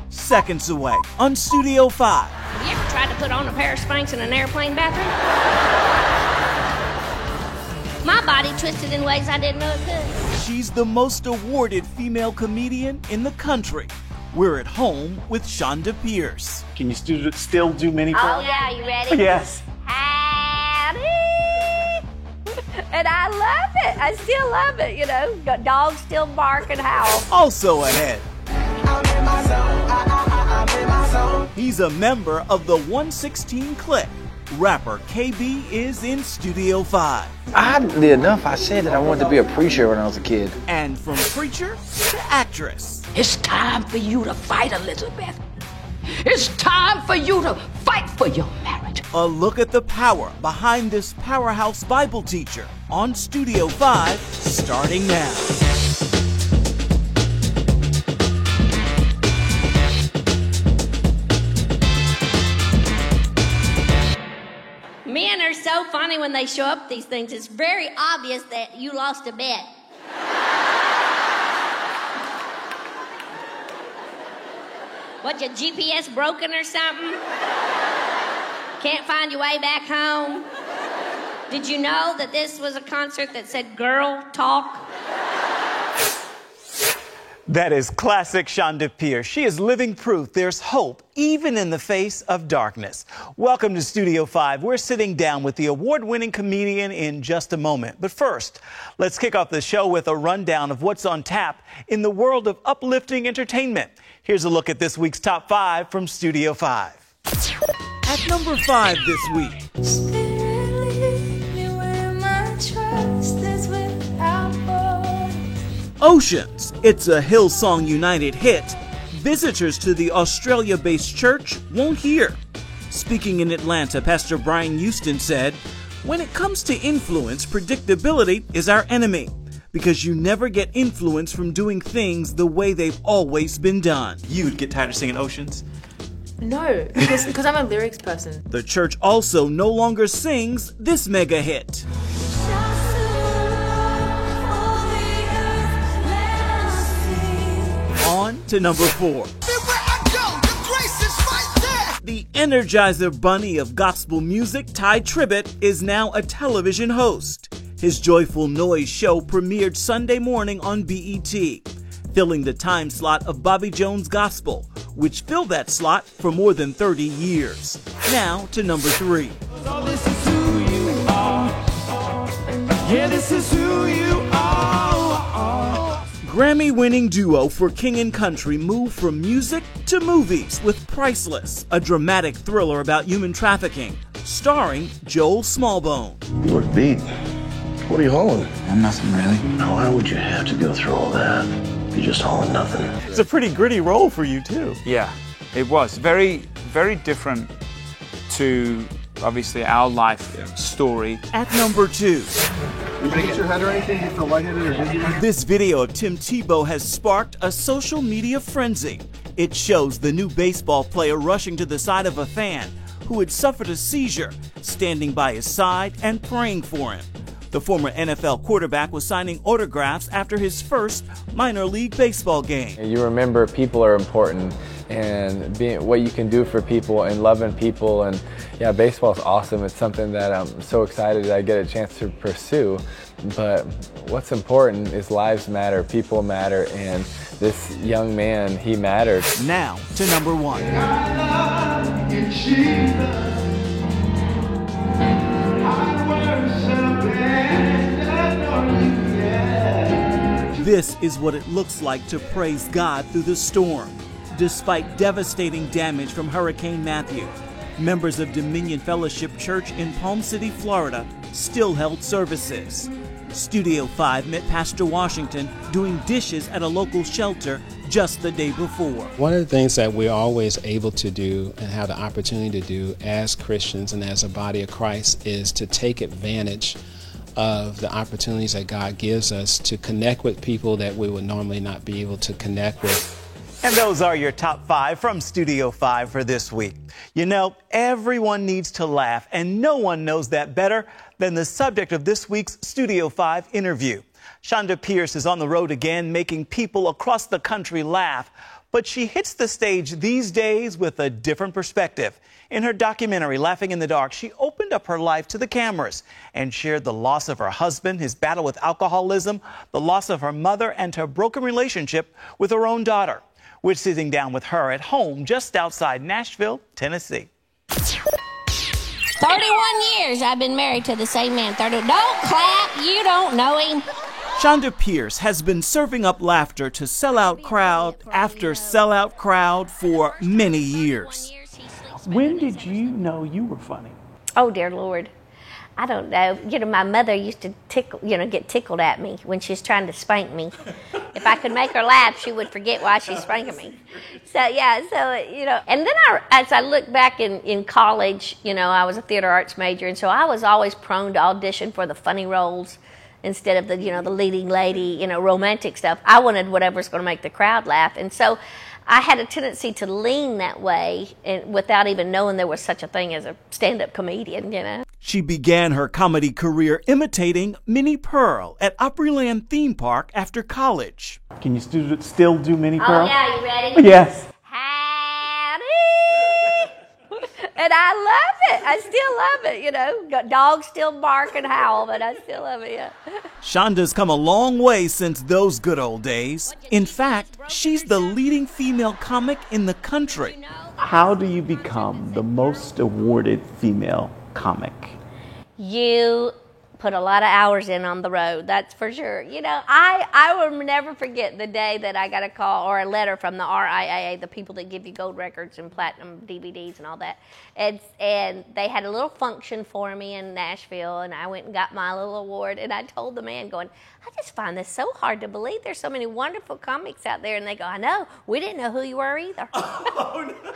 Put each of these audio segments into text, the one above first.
seconds away on Studio 5. Have you ever tried to put on a pair of Spanx in an airplane bathroom? My body twisted in ways I didn't know it could. She's the most awarded female comedian in the country. We're at home with Chonda Pierce. Can you still do mini Oh, pro? yeah, you ready? Yes. Howdy! And I love it. I still love it, you know. Got dogs still bark and howl. Also ahead, he's a member of the 116 Clique. Rapper KB is in Studio 5. Oddly enough, I said that I wanted to be a preacher when I was a kid. And from preacher to actress. It's time for you to fight, Elizabeth. It's time for you to fight for your marriage. A look at the power behind this powerhouse Bible teacher on Studio 5, starting now. Men are so funny when they show up these things. It's very obvious that you lost a bet. What, your GPS broken or something? Can't find your way back home? Did you know that this was a concert that said girl talk? That is classic Shonda Pierce. She is living proof there's hope even in the face of darkness. Welcome to Studio 5. We're sitting down with the award-winning comedian in just a moment. But first, let's kick off the show with a rundown of what's on tap in the world of uplifting entertainment. Here's a look at this week's top 5 from Studio 5. At number 5 this week. Oceans. It's a Hillsong United hit. Visitors to the Australia-based church won't hear. Speaking in Atlanta, Pastor Brian Houston said, "When it comes to influence, predictability is our enemy, because you never get influence from doing things the way they've always been done." You'd get tired of singing Oceans? No, because I'm a lyrics person. The church also no longer sings this mega hit. On to number 4. The Energizer Bunny of gospel music, Ty Tribbett, is now a television host. His Joyful Noise show premiered Sunday morning on BET, filling the time slot of Bobby Jones Gospel, which filled that slot for more than 30 years. Now to number 3. Oh, this is who you are. Yeah, this is who you are. Grammy-winning duo for King and Country moved from music to movies with Priceless, a dramatic thriller about human trafficking, starring Joel Smallbone. You look beat. What are you hauling? Nothing really. Why would you have to go through all that? You're just hauling nothing. It's a pretty gritty role for you, too. Yeah, it was. Very, very different to, obviously, our life story. At number 2. Did you get your head or anything? Do you feel lightheaded or dizzy? This video of Tim Tebow has sparked a social media frenzy. It shows the new baseball player rushing to the side of a fan who had suffered a seizure, standing by his side and praying for him. The former NFL quarterback was signing autographs after his first minor league baseball game. You remember people are important, and being what you can do for people and loving people, and yeah, baseball is awesome. It's something that I'm so excited that I get a chance to pursue. But what's important is lives matter, people matter, and this young man, he matters. Now to number 1. This is what it looks like to praise God through the storm. Despite devastating damage from Hurricane Matthew, members of Dominion Fellowship Church in Palm City, Florida, still held services. Studio 5 met Pastor Washington doing dishes at a local shelter just the day before. One of the things that we're always able to do and have the opportunity to do as Christians and as a body of Christ is to take advantage of the opportunities that God gives us to connect with people that we would normally not be able to connect with. And those are your top 5 from Studio 5 for this week. You know, everyone needs to laugh, and no one knows that better than the subject of this week's Studio 5 interview. Shonda Pierce is on the road again, making people across the country laugh, But she hits the stage these days with a different perspective. In her documentary, Laughing in the Dark, she opened up her life to the cameras and shared the loss of her husband, his battle with alcoholism, the loss of her mother, and her broken relationship with her own daughter. We're sitting down with her at home just outside Nashville, Tennessee. 31 years I've been married to the same man. Don't clap, you don't know him. Shonda Pierce has been serving up laughter to sellout crowd after sellout crowd for many years. When did you know you were funny? Oh, dear Lord. I don't know. My mother used to get tickled at me when she was trying to spank me. If I could make her laugh, she would forget why she's spanking me. And then as I look back in college, I was a theater arts major, and so I was always prone to audition for the funny roles instead of the leading lady, romantic stuff. I wanted whatever's going to make the crowd laugh. And so I had a tendency to lean that way without even knowing there was such a thing as a stand-up comedian, She began her comedy career imitating Minnie Pearl at Opryland Theme Park after college. Can you still do Minnie Pearl? Oh, yeah, you ready? Yes. Howdy! And I love it. I still love it, Dogs still bark and howl, but I still love it, yeah. Shonda's come a long way since those good old days. In fact, she's the leading female comic in the country. How do you become the most awarded female comic? You put a lot of hours in on the road, that's for sure. I will never forget the day that I got a call or a letter from the RIAA, the people that give you gold records and platinum DVDs and all that. And they had a little function for me in Nashville, and I went and got my little award. And I told the man, going, I just find this so hard to believe. There's so many wonderful comics out there. And they go, I know, we didn't know who you were either. Oh, no.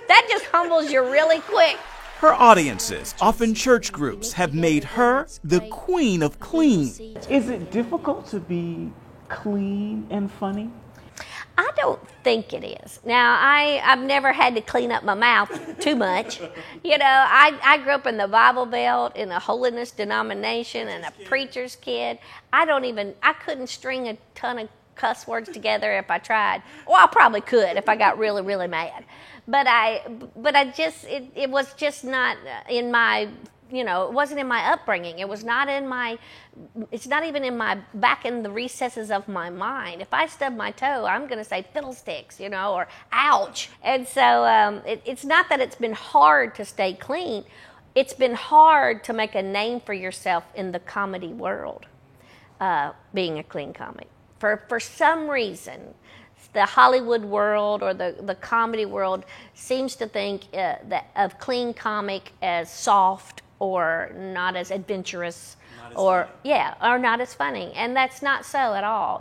That just humbles you really quick. Her audiences, often church groups, have made her the queen of clean. Is it difficult to be clean and funny? I don't think it is. Now, I've never had to clean up my mouth too much. I grew up in the Bible Belt, in a holiness denomination, and a preacher's kid. I couldn't string a ton of cuss words together if I tried. Well, I probably could if I got really, really mad. But it was just not in my, it wasn't in my upbringing. It's not even in my, back in the recesses of my mind. If I stub my toe, I'm going to say fiddlesticks, or ouch. And so it's not that it's been hard to stay clean. It's been hard to make a name for yourself in the comedy world, being a clean comic. For some reason, the Hollywood world or the comedy world seems to think that of clean comic as soft or not as adventurous or not as funny, and that's not so at all.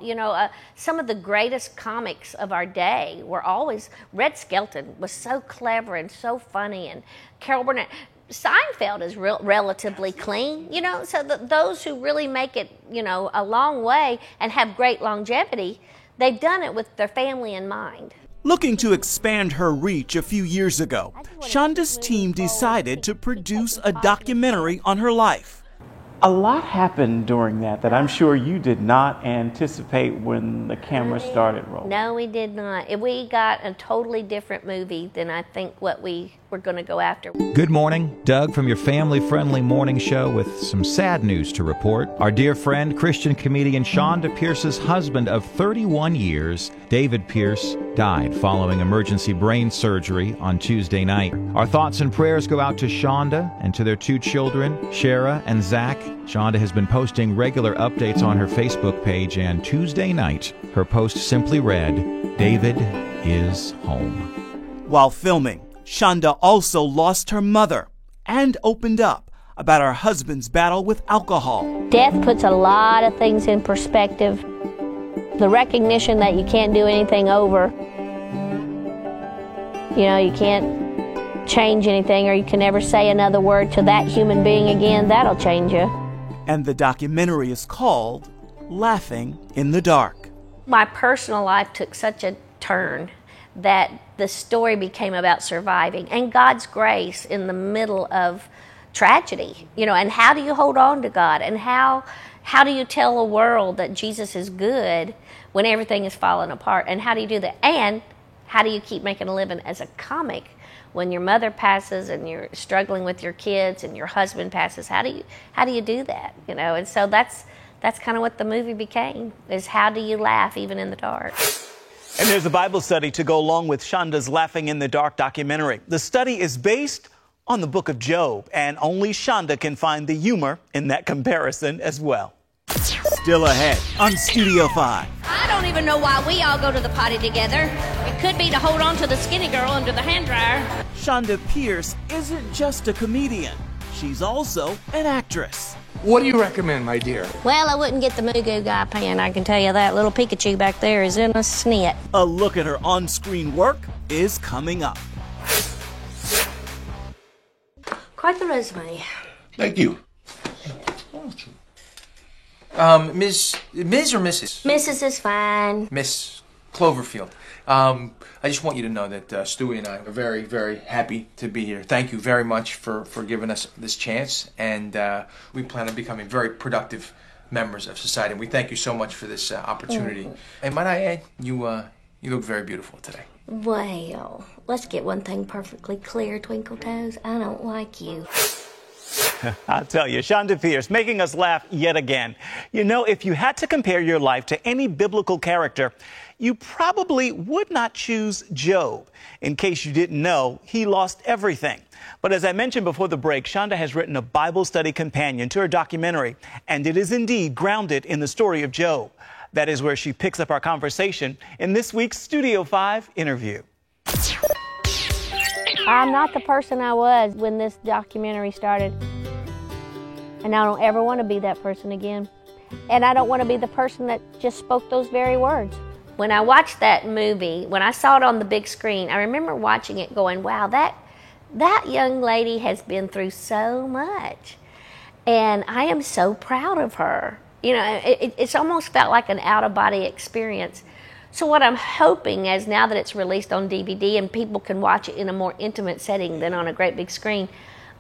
Some of the greatest comics of our day were always Red Skelton was so clever and so funny, and Carol Burnett. Seinfeld is relatively clean, so those who really make it, a long way and have great longevity, they've done it with their family in mind. Looking to expand her reach a few years ago, Shonda's team decided to produce a documentary on her life. A lot happened during that I'm sure you did not anticipate when the camera started rolling. No, we did not. We got a totally different movie than I think what we were going to go after. Good morning. Doug from your family-friendly morning show with some sad news to report. Our dear friend, Christian comedian Shonda Pierce's husband of 31 years, David Pierce, died following emergency brain surgery on Tuesday night. Our thoughts and prayers go out to Shonda and to their two children, Shara and Zach. Shonda has been posting regular updates on her Facebook page, and Tuesday night, her post simply read, "David is home." While filming, Shonda also lost her mother and opened up about her husband's battle with alcohol. Death puts a lot of things in perspective. The recognition that you can't do anything over. You can't change anything, or you can never say another word to that human being again. That'll change you. And the documentary is called Laughing in the Dark. My personal life took such a turn that the story became about surviving and God's grace in the middle of tragedy. And how do you hold on to God? And how do you tell the world that Jesus is good when everything is falling apart? And how do you do that? And How do you keep making a living as a comic when your mother passes and you're struggling with your kids and your husband passes? How do you do that? You know, and so that's kind of what the movie became, is how do you laugh even in the dark? And there's a Bible study to go along with Shonda's Laughing in the Dark documentary. The study is based on the book of Job, and only Shonda can find the humor in that comparison as well. Still ahead on Studio 5. I don't even know why we all go to the potty together. It could be to hold on to the skinny girl under the hand dryer. Shonda Pierce isn't just a comedian. She's also an actress. What do you recommend, my dear? Well, I wouldn't get the Moo Goo Guy pan, I can tell you that. Little Pikachu back there is in a snit. A look at her on-screen work is coming up. Quite the resume. Thank you. Ms. or Mrs.? Mrs. is fine. Miss Cloverfield. I just want you to know that Stewie and I are very, very happy to be here. Thank you very much for giving us this chance, and we plan on becoming very productive members of society. And we thank you so much for this opportunity. And might I add, you look very beautiful today. Well, let's get one thing perfectly clear, Twinkle Toes. I don't like you. I'll tell you, Shonda Pierce making us laugh yet again. You know, if you had to compare your life to any biblical character, you probably would not choose Job. In case you didn't know, he lost everything. But as I mentioned before the break, Shonda has written a Bible study companion to her documentary, and it is indeed grounded in the story of Job. That is where she picks up our conversation in this week's Studio 5 interview. I'm not the person I was when this documentary started. And I don't ever want to be that person again. And I don't want to be the person that just spoke those very words. When I watched that movie, when I saw it on the big screen, I remember watching it going, wow, that young lady has been through so much. And I am so proud of her. You know, it's almost felt like an out-of-body experience. So what I'm hoping is now that it's released on DVD and people can watch it in a more intimate setting than on a great big screen,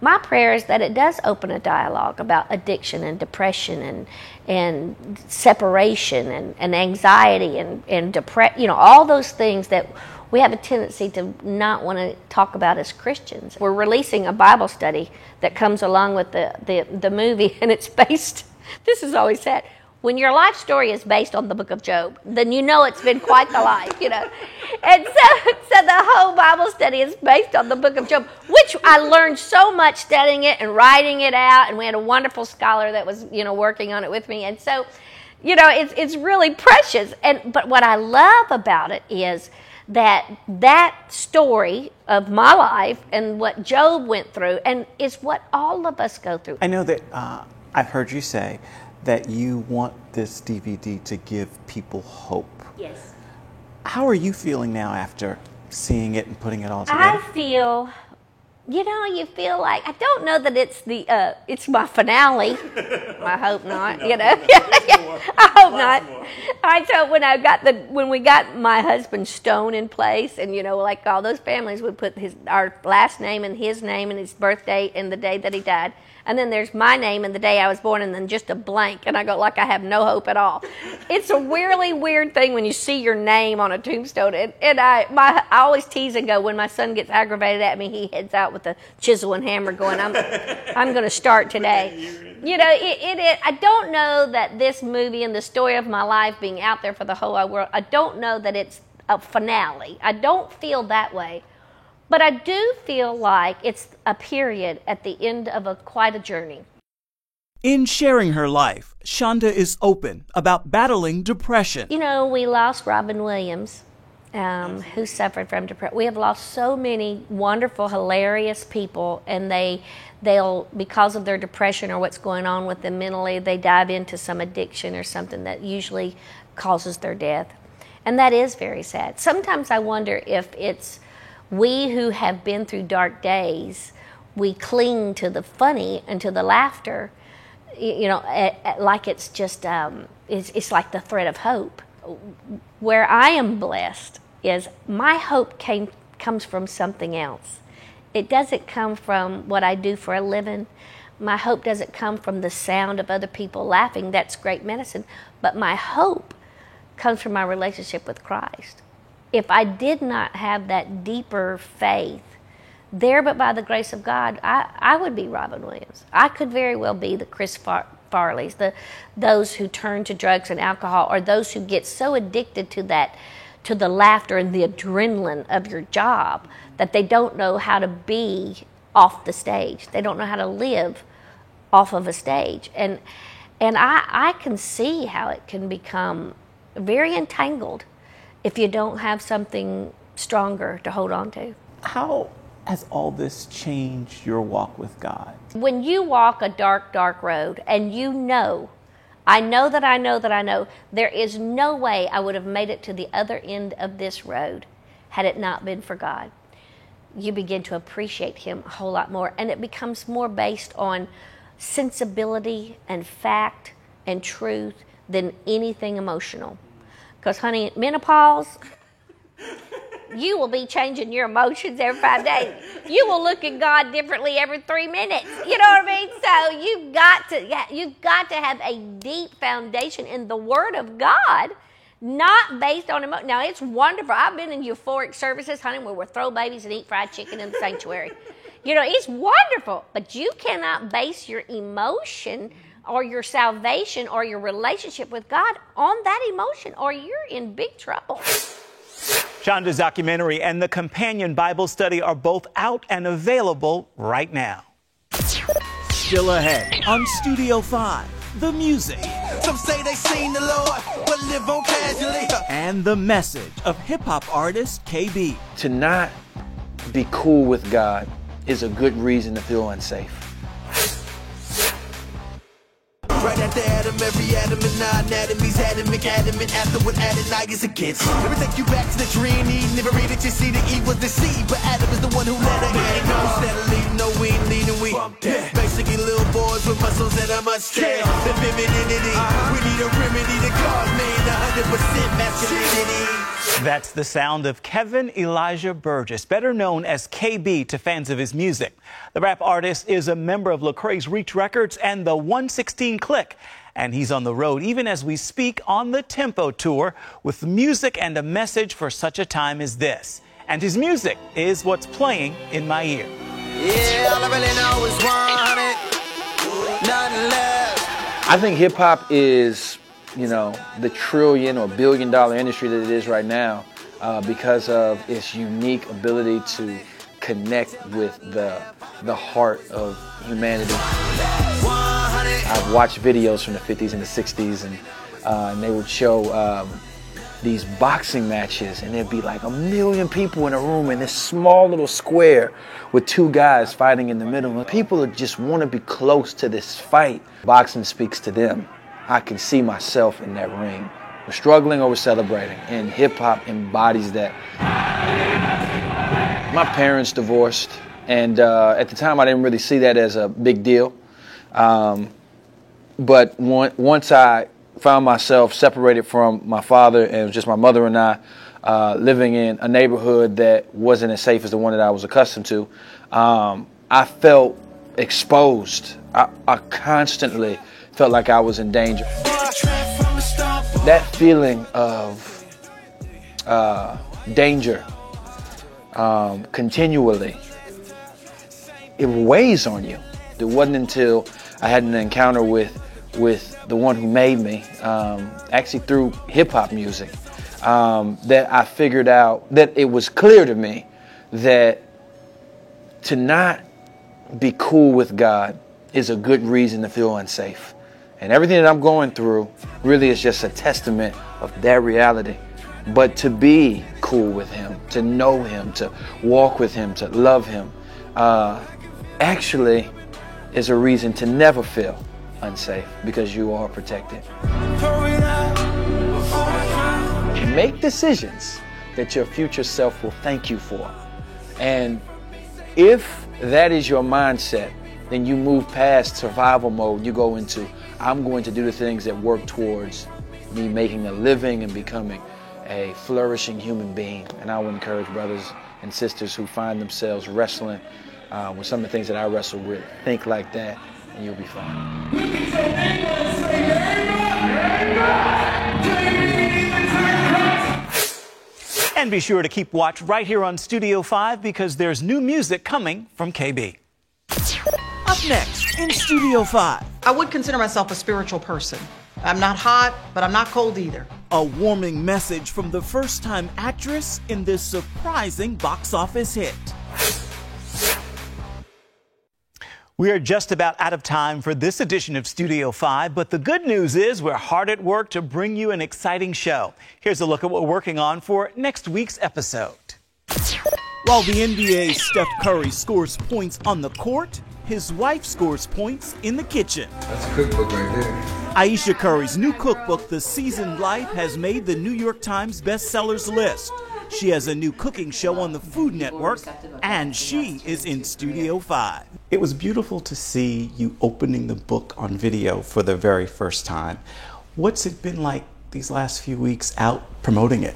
my prayer is that it does open a dialogue about addiction and depression and separation and anxiety and depression, you know, all those things that we have a tendency to not want to talk about as Christians. We're releasing a Bible study that comes along with the movie, and it's based, this is always sad, when your life story is based on the book of Job, then you know it's been quite the life, you know. And so the whole Bible study is based on the book of Job, which I learned so much studying it and writing it out, and we had a wonderful scholar that was, you know, working on it with me. And so, you know, it's really precious. But what I love about it is that story of my life and what Job went through, and is what all of us go through. I know that I've heard you say that you want this DVD to give people hope. Yes. How are you feeling now after seeing it and putting it all together? I feel, you know, you feel like, I don't know that it's my finale. I hope not, you know. I hope not. I thought when we got my husband's stone in place, and, you know, like all those families would put our last name and his name and his birthday and the day that he died. And then there's my name and the day I was born, and then just a blank. And I go, like, I have no hope at all. It's a really weird thing when you see your name on a tombstone. And I always tease and go, when my son gets aggravated at me, he heads out with a chisel and hammer going, I'm going to start today. You know, I don't know that this movie and the story of my life being out there for the whole wide world, I don't know that it's a finale. I don't feel that way. But I do feel like it's a period at the end of quite a journey. In sharing her life, Shonda is open about battling depression. You know, we lost Robin Williams, who suffered from depression. We have lost so many wonderful, hilarious people, and they'll, because of their depression or what's going on with them mentally, they dive into some addiction or something that usually causes their death. And that is very sad. Sometimes I wonder if it's we who have been through dark days, we cling to the funny and to the laughter, you know, like it's just, it's like the thread of hope. Where I am blessed is my hope comes from something else. It doesn't come from what I do for a living. My hope doesn't come from the sound of other people laughing. That's great medicine. But my hope comes from my relationship with Christ. if I did not have that deeper faith there, but by the grace of God, I would be Robin Williams. I could very well be the Chris Farleys, those who turn to drugs and alcohol, or those who get so addicted to the laughter and the adrenaline of your job that they don't know how to be off the stage. They don't know how to live off of a stage. And I can see how it can become very entangled if you don't have something stronger to hold on to. How has all this changed your walk with God? When you walk a dark, dark road and you know, I know that I know that I know, there is no way I would have made it to the other end of this road had it not been for God. You begin to appreciate Him a whole lot more, and it becomes more based on sensibility and fact and truth than anything emotional. Because, honey, menopause, you will be changing your emotions every 5 days. You will look at God differently every 3 minutes. You know what I mean? So you've got to have a deep foundation in the Word of God, not based on emotion. Now, it's wonderful. I've been in euphoric services, honey, where we throw babies and eat fried chicken in the sanctuary. You know, it's wonderful. But you cannot base your emotion or your salvation or your relationship with God on that emotion, or you're in big trouble. Shonda's documentary and the companion Bible study are both out and available right now. Still ahead on Studio 5, the music. Some say they seen the Lord, but live on casually. And the message of hip-hop artist KB. To not be cool with God is a good reason to feel unsafe. Right after Adam, every atom and non-atomies, adamant, afterward added, I is against. Let me take you back to the dream, Eve never read it, you see that Eve was deceived, but Adam is the one who let her in. No, instead of leading, no, we ain't leading, we basically little boys with muscles that I must share. The femininity, we need a remedy to God, man, 100% masculinity. That's the sound of Kevin Elijah Burgess, better known as KB to fans of his music. The rap artist is a member of Lecrae's Reach Records and the 116 Click, and he's on the road even as we speak on the Tempo Tour with music and a message for such a time as this. And his music is what's playing in my ear. Yeah, all I really know is 100, nothing less. I think hip hop is, you know, the trillion or billion-dollar industry that it is right now because of its unique ability to connect with the heart of humanity. I've watched videos from the 50s and the 60s, and they would show these boxing matches, and there'd be like 1 million people in a room in this small little square with two guys fighting in the middle. And people just want to be close to this fight. Boxing speaks to them. I can see myself in that ring. We're struggling or we're celebrating, and hip-hop embodies that. My parents divorced, and at the time I didn't really see that as a big deal. But once I found myself separated from my father, and it was just my mother and I living in a neighborhood that wasn't as safe as the one that I was accustomed to, I felt exposed. I constantly felt like I was in danger. That feeling of danger continually, it weighs on you. It wasn't until I had an encounter with the one who made me, actually through hip-hop music, that I figured out that it was clear to me that to not be cool with God is a good reason to feel unsafe. And everything that I'm going through really is just a testament of that reality. But to be cool with Him, to know Him, to walk with Him, to love Him, actually is a reason to never feel unsafe because you are protected. Make decisions that your future self will thank you for. And if that is your mindset, then you move past survival mode. You go into, I'm going to do the things that work towards me making a living and becoming a flourishing human being. And I would encourage brothers and sisters who find themselves wrestling with some of the things that I wrestle with, think like that, and you'll be fine. And be sure to keep watch right here on Studio 5 because there's new music coming from KB. Up next in Studio 5. I would consider myself a spiritual person. I'm not hot, but I'm not cold either. A warming message from the first-time actress in this surprising box office hit. We are just about out of time for this edition of Studio 5, but the good news is we're hard at work to bring you an exciting show. Here's a look at what we're working on for next week's episode. While the NBA's Steph Curry scores points on the court, his wife scores points in the kitchen. That's a cookbook right there. Ayesha Curry's new cookbook, The Seasoned Life, has made the New York Times bestsellers list. She has a new cooking show on the Food Network, and she is in Studio 5. It was beautiful to see you opening the book on video for the very first time. What's it been like these last few weeks out promoting it?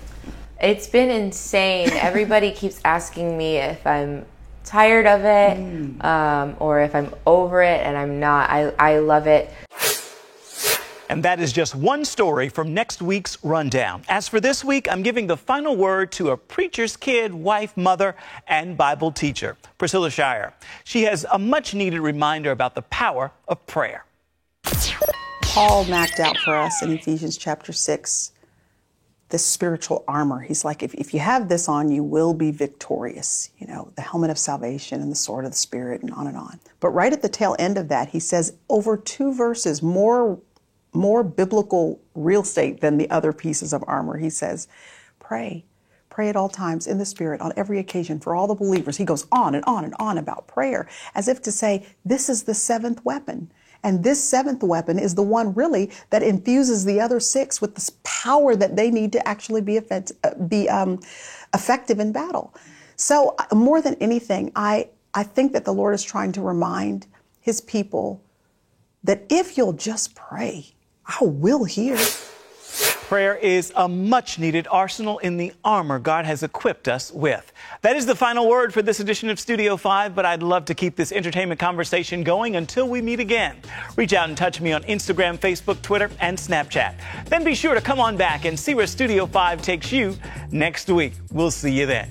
It's been insane. Everybody keeps asking me if I'm tired of it or if I'm over it, and I'm not. I love it. And that is just one story from next week's rundown. As for this week, I'm giving the final word to a preacher's kid, wife, mother, and Bible teacher, Priscilla Shire. She has a much-needed reminder about the power of prayer. Paul mapped out for us in Ephesians chapter 6 this spiritual armor. He's like, if you have this on, you will be victorious. You know, the helmet of salvation and the sword of the Spirit and on and on. But right at the tail end of that, he says over 2 verses, more biblical real estate than the other pieces of armor. He says, pray at all times in the Spirit on every occasion for all the believers. He goes on and on and on about prayer as if to say, this is the 7th weapon. And this 7th weapon is the one really that infuses the other 6 with this power that they need to actually be effective in battle. So more than anything, I think that the Lord is trying to remind his people that if you'll just pray, I will hear. Prayer is a much-needed arsenal in the armor God has equipped us with. That is the final word for this edition of Studio 5, but I'd love to keep this entertainment conversation going until we meet again. Reach out and touch me on Instagram, Facebook, Twitter, and Snapchat. Then be sure to come on back and see where Studio 5 takes you next week. We'll see you then.